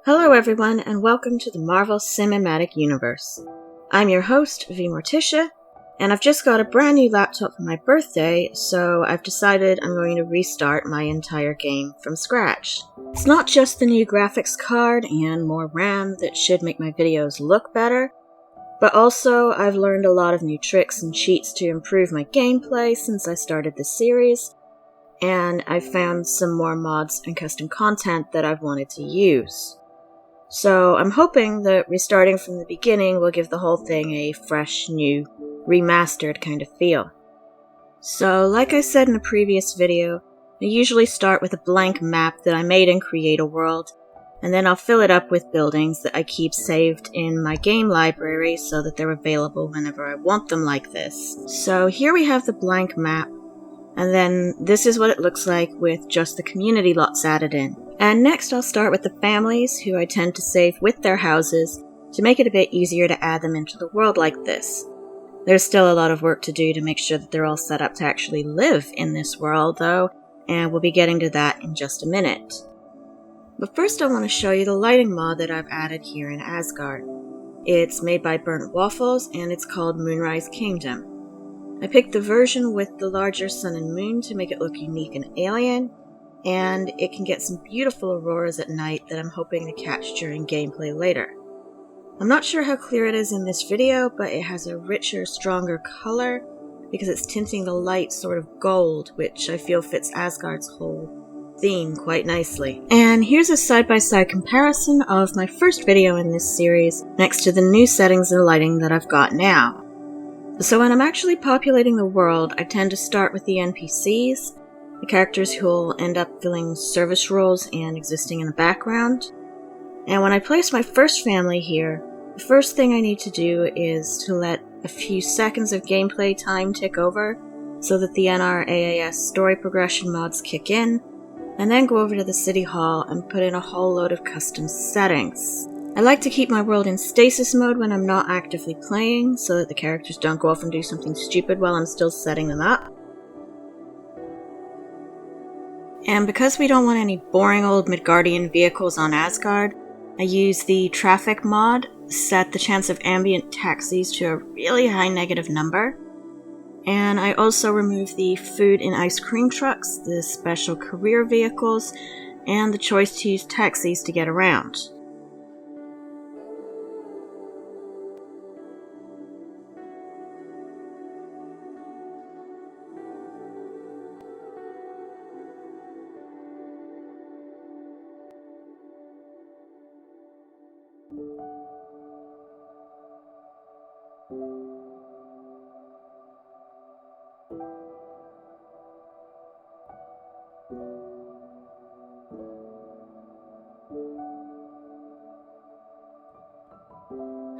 Hello everyone, and welcome to the Marvel Cinematic Universe. I'm your host, V Morticia, and I've just got a brand new laptop for my birthday, so I've decided I'm going to restart my entire game from scratch. It's not just the new graphics card and more RAM that should make my videos look better, but also I've learned a lot of new tricks and cheats to improve my gameplay since I started this series, and I've found some more mods and custom content that I've wanted to use. So I'm hoping that restarting from the beginning will give the whole thing a fresh, new, remastered kind of feel. So like I said in a previous video, I usually start with a blank map that I made in Create a World, and then I'll fill it up with buildings that I keep saved in my game library so that they're available whenever I want them like this. So here we have the blank map, and then this is what it looks like with just the community lots added in. And next I'll start with the families, who I tend to save with their houses to make it a bit easier to add them into the world like this. There's still a lot of work to do to make sure that they're all set up to actually live in this world though, and we'll be getting to that in just a minute. But first I want to show you the lighting mod that I've added here in Asgard. It's made by Burnt Waffles and it's called Moonrise Kingdom. I picked the version with the larger sun and moon to make it look unique and alien, and it can get some beautiful auroras at night that I'm hoping to catch during gameplay later. I'm not sure how clear it is in this video, but it has a richer, stronger color because it's tinting the light sort of gold, which I feel fits Asgard's whole theme quite nicely. And here's a side-by-side comparison of my first video in this series next to the new settings and lighting that I've got now. So when I'm actually populating the world, I tend to start with the NPCs, the characters who will end up filling service roles and existing in the background. And when I place my first family here, the first thing I need to do is to let a few seconds of gameplay time tick over so that the NRAAS story progression mods kick in, and then go over to the city hall and put in a whole load of custom settings. I like to keep my world in stasis mode when I'm not actively playing so that the characters don't go off and do something stupid while I'm still setting them up. And because we don't want any boring old Midgardian vehicles on Asgard, I use the traffic mod, set the chance of ambient taxis to a really high negative number, and I also remove the food and ice cream trucks, the special career vehicles, and the choice to use taxis to get around.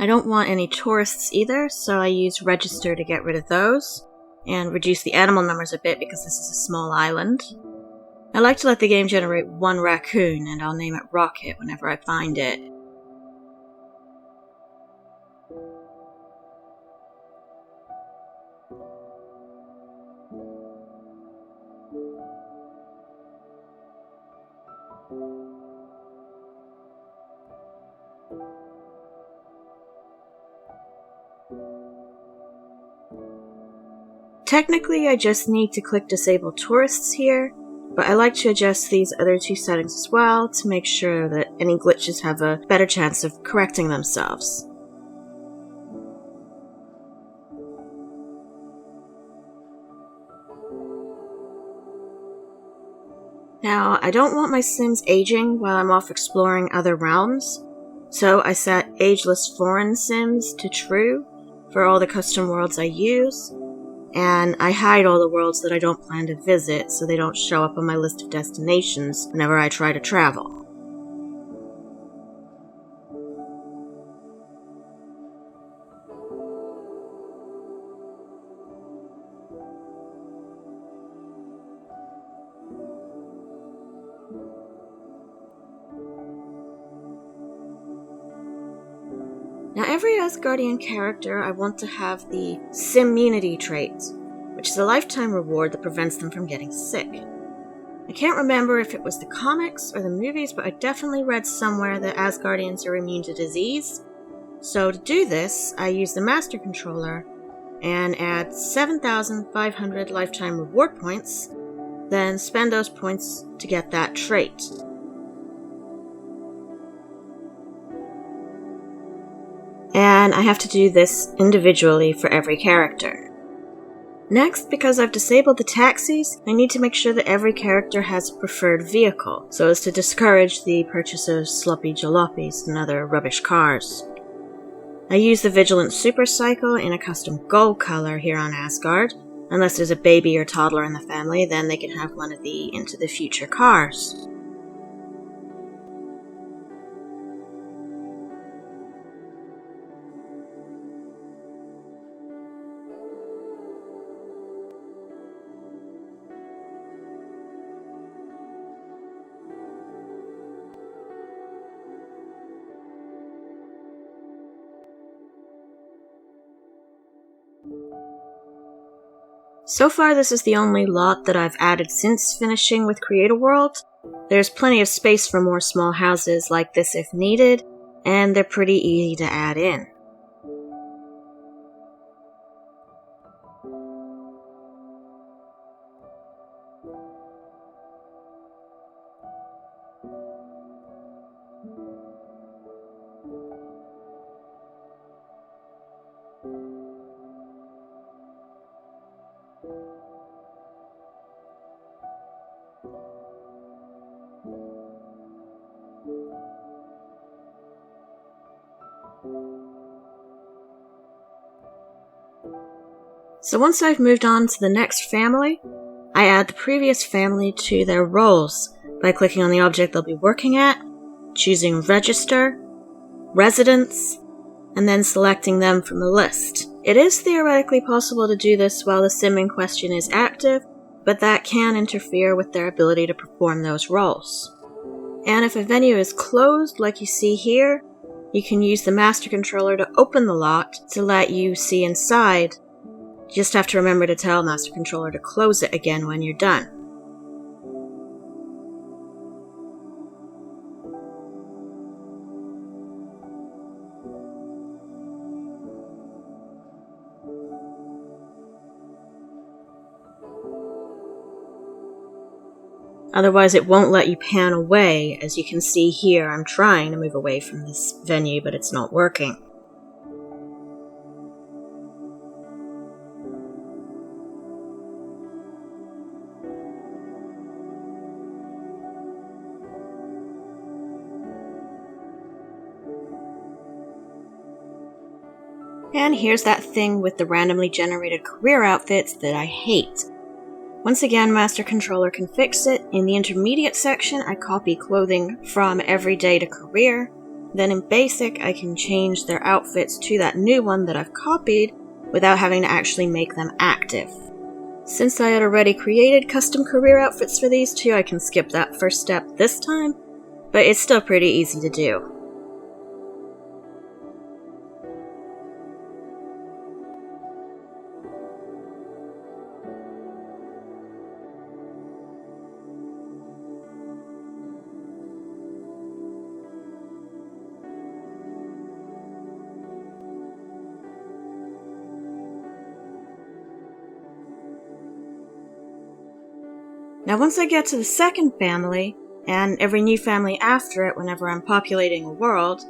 I don't want any tourists either, so I use register to get rid of those, and reduce the animal numbers a bit because this is a small island. I like to let the game generate one raccoon, and I'll name it Rocket whenever I find it. Technically, I just need to click Disable Tourists here, but I like to adjust these other two settings as well to make sure that any glitches have a better chance of correcting themselves. Now, I don't want my Sims aging while I'm off exploring other realms, so I set Ageless Foreign Sims to True for all the custom worlds I use, and I hide all the worlds that I don't plan to visit so they don't show up on my list of destinations whenever I try to travel. Now every Asgardian character I want to have the siMMunity trait, which is a lifetime reward that prevents them from getting sick. I can't remember if it was the comics or the movies, but I definitely read somewhere that Asgardians are immune to disease. So to do this, I use the Master Controller and add 7,500 lifetime reward points, then spend those points to get that trait. And I have to do this individually for every character. Next, because I've disabled the taxis, I need to make sure that every character has a preferred vehicle, so as to discourage the purchase of sloppy jalopies and other rubbish cars. I use the Vigilant Supercycle in a custom gold color here on Asgard. Unless there's a baby or toddler in the family, then they can have one of the Into the Future cars. So far, this is the only lot that I've added since finishing with Create a World. There's plenty of space for more small houses like this if needed, and they're pretty easy to add in. So once I've moved on to the next family, I add the previous family to their roles by clicking on the object they'll be working at, choosing Register, Residence, and then selecting them from the list. It is theoretically possible to do this while the sim in question is active, but that can interfere with their ability to perform those roles. And if a venue is closed, like you see here, you can use the Master Controller to open the lot to let you see inside. You just have to remember to tell Master Controller to close it again when you're done. Otherwise, it won't let you pan away. As you can see here, I'm trying to move away from this venue, but it's not working. And here's that thing with the randomly generated career outfits that I hate. Once again, Master Controller can fix it. In the intermediate section, I copy clothing from everyday to career. Then in basic, I can change their outfits to that new one that I've copied without having to actually make them active. Since I had already created custom career outfits for these two, I can skip that first step this time, but it's still pretty easy to do. Now once I get to the second family, and every new family after it whenever I'm populating a world,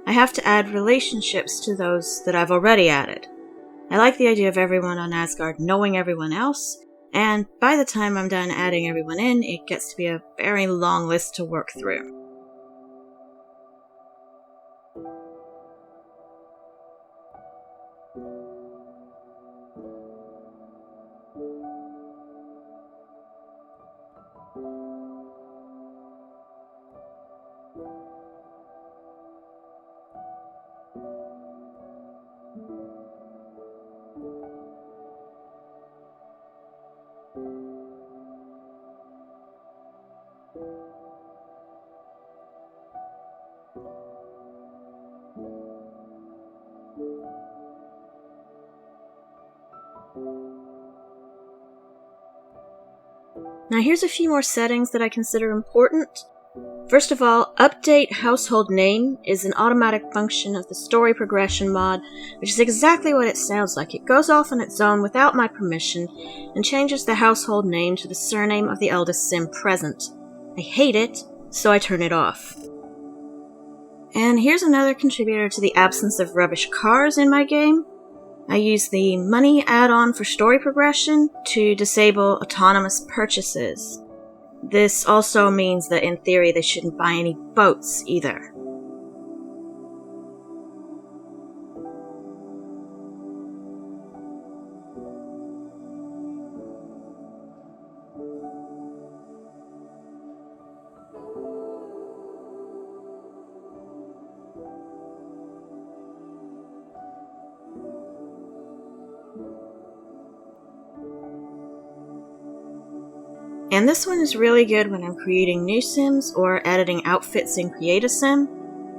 I have to add relationships to those that I've already added. I like the idea of everyone on Asgard knowing everyone else, and by the time I'm done adding everyone in, it gets to be a very long list to work through. Now here's a few more settings that I consider important. First of all, update household name is an automatic function of the story progression mod, which is exactly what it sounds like. It goes off on its own without my permission and changes the household name to the surname of the eldest sim present. I hate it, so I turn it off. And here's another contributor to the absence of rubbish cars in my game. I use the money add-on for story progression to disable autonomous purchases. This also means that in theory they shouldn't buy any boats either. And this one is really good when I'm creating new sims or editing outfits in Create a Sim.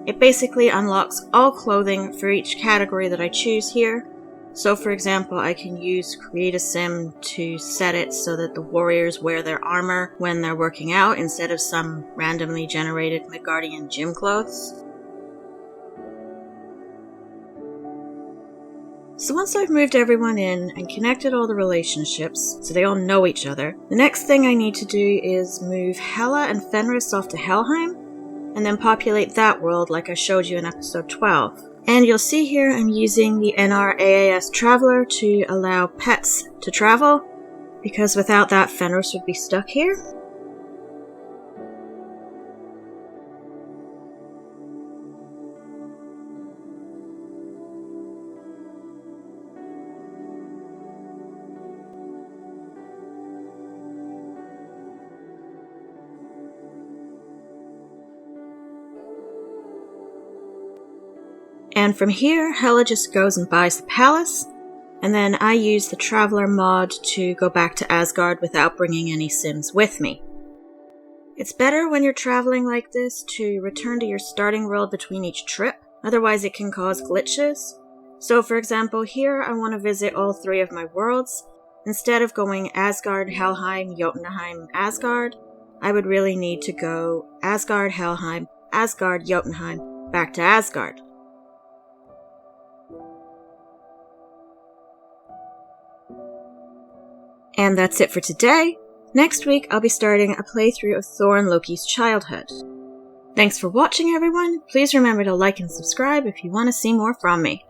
It basically unlocks all clothing for each category that I choose here. So for example, I can use Create a Sim to set it so that the warriors wear their armor when they're working out instead of some randomly generated Midgardian gym clothes. So once I've moved everyone in and connected all the relationships so they all know each other, the next thing I need to do is move Hela and Fenris off to Helheim, and then populate that world like I showed you in episode 12. And you'll see here I'm using the NRAAS Traveler to allow pets to travel, because without that Fenris would be stuck here. And from here, Hela just goes and buys the palace, and then I use the Traveler mod to go back to Asgard without bringing any sims with me. It's better when you're traveling like this to return to your starting world between each trip, otherwise it can cause glitches. So for example, here I want to visit all 3 of my worlds. Instead of going Asgard, Helheim, Jotunheim, Asgard, I would really need to go Asgard, Helheim, Asgard, Jotunheim, back to Asgard. And that's it for today. Next week, I'll be starting a playthrough of Thor and Loki's childhood. Thanks for watching, everyone. Please remember to like and subscribe if you want to see more from me.